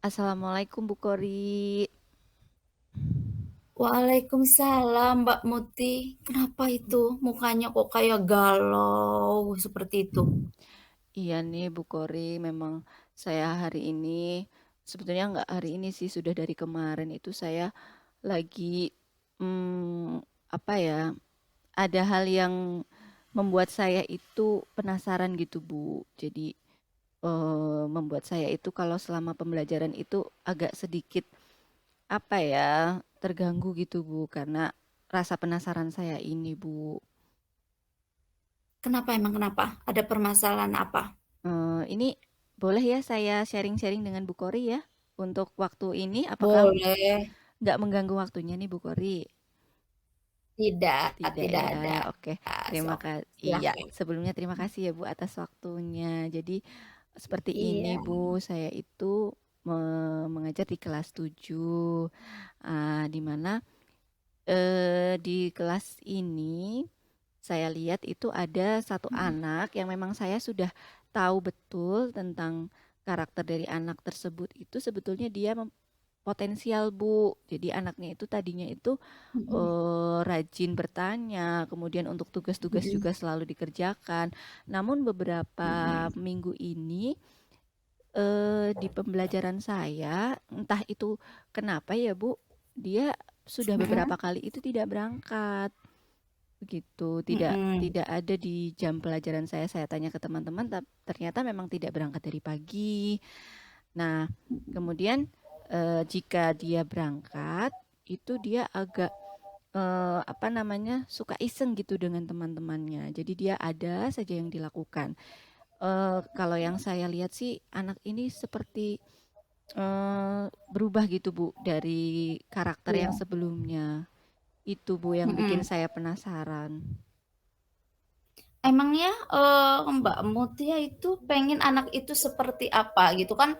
Assalamualaikum Bu Kori. Waalaikumsalam Mbak Muti. Kenapa itu? Mukanya kok kayak galau seperti itu? Iya nih Bu Kori, memang saya hari ini, sebetulnya nggak hari ini sih, sudah dari kemarin itu saya lagi, apa ya, ada hal yang membuat saya itu penasaran gitu Bu. Jadi membuat saya itu kalau selama pembelajaran itu agak sedikit, apa ya, terganggu gitu Bu, karena rasa penasaran saya ini Bu. Kenapa emang kenapa? Ada permasalahan apa? Ini boleh ya saya sharing-sharing dengan Bu Kori ya? Untuk waktu ini, apakah Boleh. nggak mengganggu waktunya nih Bu Kori? Tidak, Tidak tidak ya, ada. oke. Terima Sok, kasih. Iya, silahkan. sebelumnya terima kasih ya Bu atas waktunya. Jadi seperti ini Iya. Bu, saya itu mengajar di kelas 7, di mana di kelas ini saya lihat itu ada satu anak yang memang saya sudah tahu betul tentang karakter dari anak tersebut itu sebetulnya dia potensial Bu. Jadi anaknya itu tadinya itu rajin bertanya, kemudian untuk tugas-tugas juga selalu dikerjakan. Namun beberapa minggu ini di pembelajaran saya, entah itu kenapa ya Bu, dia sudah beberapa kali itu tidak berangkat. Begitu, tidak tidak ada di jam pelajaran saya. Saya tanya ke teman-teman, ternyata memang tidak berangkat dari pagi. Nah, kemudian jika dia berangkat, itu dia agak apa namanya, suka iseng gitu dengan teman-temannya. Jadi dia ada saja yang dilakukan. Kalau yang saya lihat sih anak ini seperti berubah gitu Bu dari karakter yang Iya. sebelumnya. Itu Bu yang bikin Mm-mm. saya penasaran. Emangnya Mbak Mutia itu pengen anak itu seperti apa gitu kan?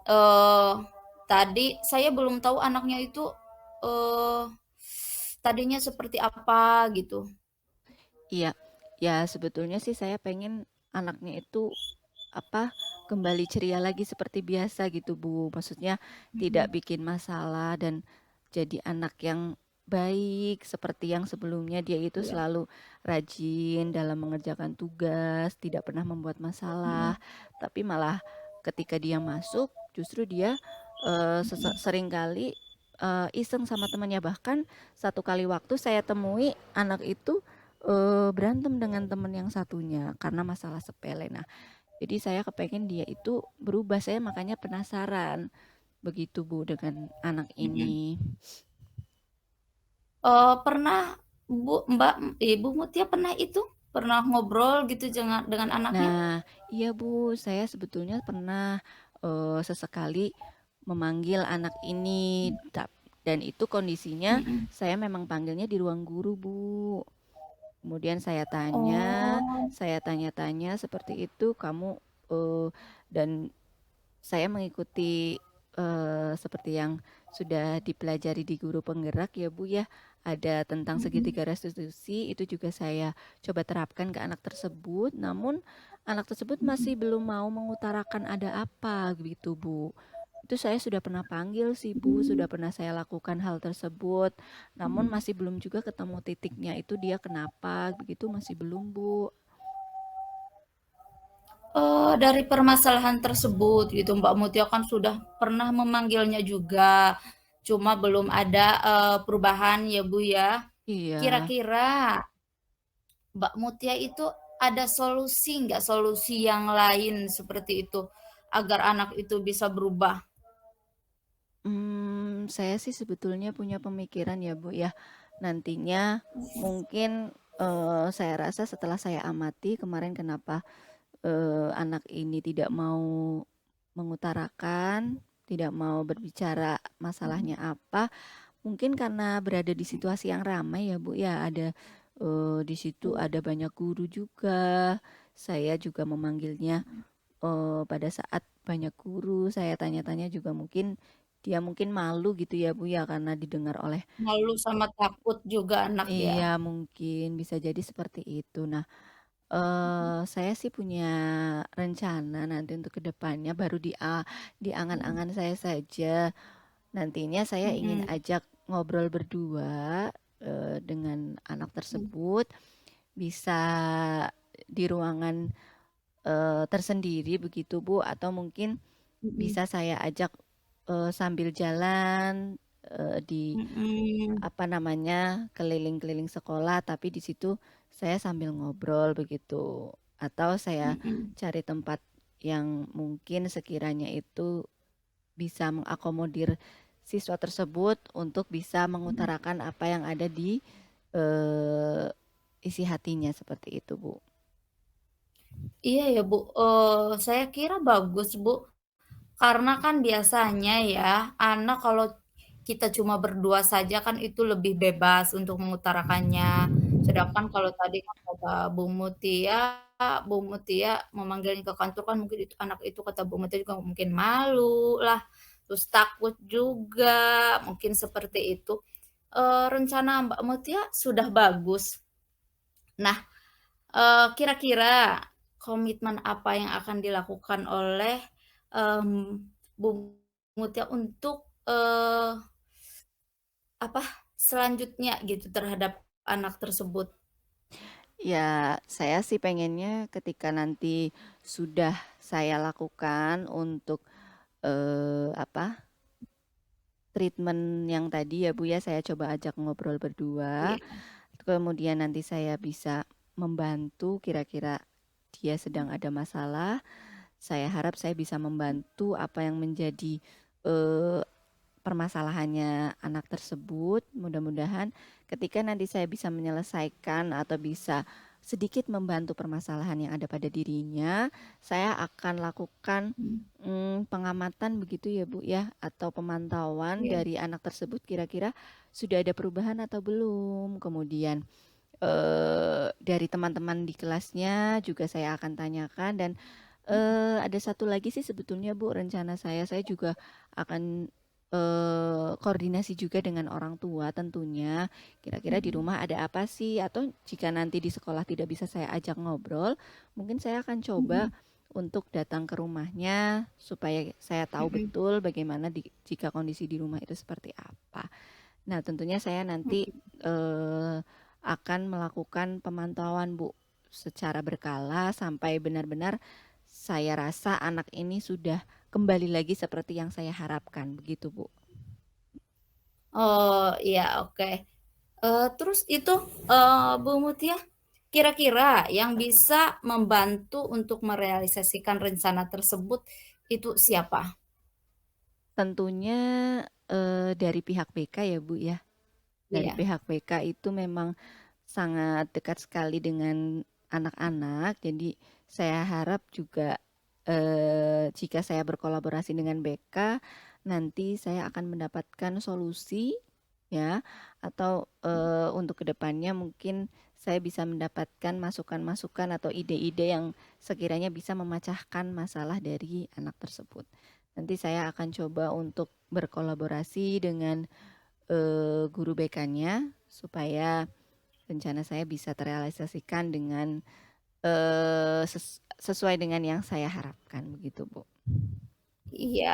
eh Tadi saya belum tahu anaknya itu eh tadinya seperti apa gitu. Iya, ya sebetulnya sih saya pengen anaknya itu apa kembali ceria lagi seperti biasa gitu Bu. Maksudnya tidak bikin masalah dan jadi anak yang baik seperti yang sebelumnya dia itu Iya. selalu rajin dalam mengerjakan tugas, tidak pernah membuat masalah, tapi malah ketika dia masuk justru dia seringkali iseng sama temannya. Bahkan satu kali waktu saya temui anak itu berantem dengan teman yang satunya karena masalah sepele. Nah, jadi saya kepengen dia itu berubah. Saya makanya penasaran begitu Bu dengan anak Mm-mm. ini. Pernah Ibu Mutia pernah itu, pernah ngobrol gitu dengan anaknya? Nah, iya Bu, saya sebetulnya pernah sesekali memanggil anak ini, dan itu kondisinya Mhm. saya memang panggilnya di ruang guru Bu. Kemudian Oh, saya tanya-tanya seperti itu, kamu eh, dan saya mengikuti seperti yang sudah dipelajari di guru penggerak ya Bu ya, ada tentang mhm. segitiga restitusi, itu juga saya coba terapkan ke anak tersebut, namun anak tersebut masih belum mau mengutarakan ada apa gitu Bu. Itu saya sudah pernah panggil sih Bu, sudah pernah saya lakukan hal tersebut, namun masih belum juga ketemu titiknya itu dia kenapa begitu, masih belum Bu. Dari permasalahan tersebut gitu Mbak Mutia kan sudah pernah memanggilnya juga, cuma belum ada, perubahan ya Bu ya. Iya. Kira-kira Mbak Mutia itu ada solusi nggak, solusi yang lain seperti itu, agar anak itu bisa berubah? Saya sih sebetulnya punya pemikiran ya Bu ya. Nantinya mungkin saya rasa setelah saya amati kemarin kenapa anak ini tidak mau mengutarakan, tidak mau berbicara masalahnya apa. Mungkin karena berada di situasi yang ramai ya Bu ya. Ada di situ ada banyak guru juga. Saya juga memanggilnya pada saat banyak guru. Saya tanya-tanya juga mungkin dia mungkin malu gitu ya Bu ya karena didengar oleh. Malu sama takut juga anak ya? Iya, mungkin bisa jadi seperti itu. Nah, Saya sih punya rencana nanti untuk ke depannya baru di Mhm, angan-angan saya saja. Nantinya saya ingin mhm, ajak ngobrol berdua, dengan anak mhm, tersebut, bisa di ruangan, tersendiri begitu, Bu, atau mungkin mhm, bisa saya ajak, sambil jalan, di mhm, apa namanya, keliling-keliling sekolah, tapi di situ saya sambil ngobrol begitu. Atau saya mhm, cari tempat yang mungkin sekiranya itu bisa mengakomodir siswa tersebut untuk bisa mhm. mengutarakan apa yang ada di eh, isi hatinya seperti itu, Bu. Iya ya, Bu, saya kira bagus, Bu. Karena kan biasanya ya, anak kalau kita cuma berdua saja kan itu lebih bebas untuk mengutarakannya. Sedangkan kalau tadi kan kata Bu Mutia memanggilnya ke kantor kan mungkin itu anak itu kata Bu Mutia juga mungkin malu lah, terus takut juga, mungkin seperti itu. Rencana Mbak Mutia sudah bagus. Nah, kira-kira komitmen apa yang akan dilakukan oleh, Bu Mutia untuk, apa, selanjutnya gitu terhadap anak tersebut? Ya, saya sih pengennya ketika nanti sudah saya lakukan untuk apa treatment yang tadi ya Bu ya, saya coba ajak ngobrol berdua. Iya, Kemudian nanti saya bisa membantu kira-kira dia sedang ada masalah. Saya harap saya bisa membantu apa yang menjadi eh, permasalahannya anak tersebut. Mudah-mudahan ketika nanti saya bisa menyelesaikan atau bisa sedikit membantu permasalahan yang ada pada dirinya, saya akan lakukan mhm, pengamatan begitu ya Bu ya, atau pemantauan iya, dari anak tersebut kira-kira sudah ada perubahan atau belum. Kemudian dari teman-teman di kelasnya juga saya akan tanyakan dan ada satu lagi sih sebetulnya Bu rencana saya juga akan koordinasi juga dengan orang tua tentunya. Kira-kira di mhm, rumah ada apa sih? Atau jika nanti di sekolah tidak bisa saya ajak ngobrol, mungkin saya akan coba mhm, untuk datang ke rumahnya supaya saya tahu mhm, betul bagaimana jika kondisi di rumah itu seperti apa. Nah, tentunya saya nanti mhm. akan melakukan pemantauan, Bu, secara berkala sampai benar-benar saya rasa anak ini sudah kembali lagi seperti yang saya harapkan, begitu, Bu. Oh, iya, oke. Terus itu, Bu Mutia, kira-kira yang bisa membantu untuk merealisasikan rencana tersebut itu siapa? Tentunya dari pihak BK ya, Bu ya. Dari Iya, pihak BK itu memang sangat dekat sekali dengan anak-anak. Jadi saya harap juga jika saya berkolaborasi dengan BK, nanti saya akan mendapatkan solusi ya, atau untuk kedepannya mungkin saya bisa mendapatkan masukan-masukan atau ide-ide yang sekiranya bisa memecahkan masalah dari anak tersebut. Nanti saya akan coba untuk berkolaborasi dengan guru BK-nya supaya rencana saya bisa terrealisasikan dengan sesuai dengan yang saya harapkan begitu, Bu. iya,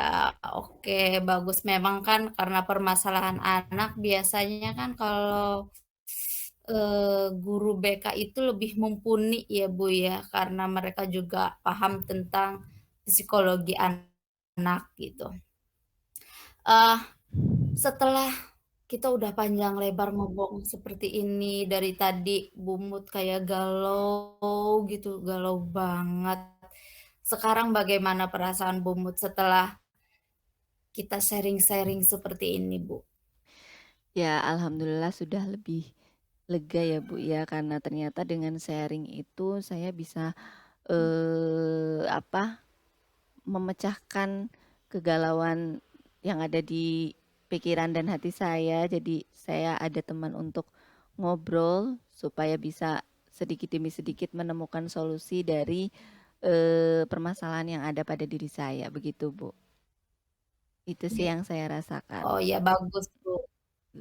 oke, bagus. Memang kan karena permasalahan anak biasanya kan kalau, guru BK itu lebih mumpuni ya, Bu, ya, karena mereka juga paham tentang psikologi anak gitu. Eh, Setelah kita udah panjang lebar ngomong seperti ini, dari tadi Bumut kayak galau gitu, galau banget. Sekarang bagaimana perasaan Bumut setelah kita sharing-sharing seperti ini, Bu? Ya, alhamdulillah sudah lebih lega ya, Bu ya, karena ternyata dengan sharing itu saya bisa apa memecahkan kegalauan yang ada di pikiran dan hati saya. Jadi saya ada teman untuk ngobrol supaya bisa sedikit demi sedikit menemukan solusi dari permasalahan yang ada pada diri saya. Begitu, Bu. Itu sih Iya. yang saya rasakan. Oh ya, bagus, Bu.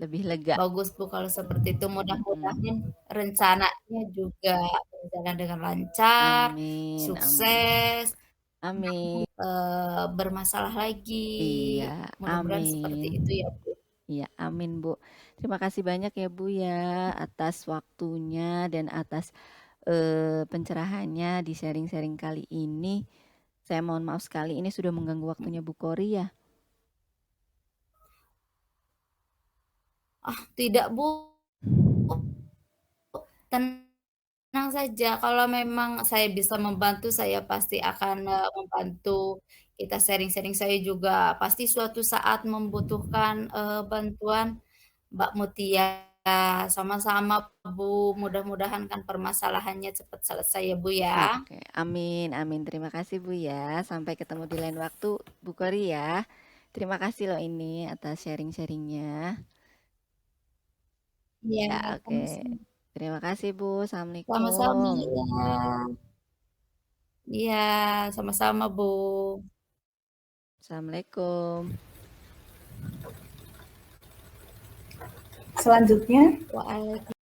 Lebih lega. Bagus, Bu, kalau seperti itu. Mm-mm. Mudah-mudahan rencananya juga berjalan dengan lancar, Amin, amin, sukses, amin. bermasalah lagi. Iya, Mudah-mudahan seperti amin. itu ya, Bu. Iya, amin, Bu. Terima kasih banyak ya, Bu, ya, atas waktunya dan atas pencerahannya di sharing-sharing kali ini. Saya mohon maaf sekali ini sudah mengganggu waktunya Bu Kori ya. Ah, tidak, Bu. Tenang saja, kalau memang saya bisa membantu, saya pasti akan, membantu. Kita sharing-sharing, saya juga pasti suatu saat membutuhkan, bantuan Mbak Mutia. Sama-sama, Bu, mudah-mudahan kan permasalahannya cepat selesai ya, Bu, ya. Oke, amin, amin. Terima kasih Bu ya. Sampai ketemu di lain waktu, Bu Kori ya. Terima kasih loh ini atas sharing-sharingnya. Iya, Ya, oke. sama-sama. Terima kasih Bu. Sama-sama, Assalamualkum. iya. Iya, sama-sama, Bu. Assalamualaikum. Selanjutnya, Waalaikumsalam.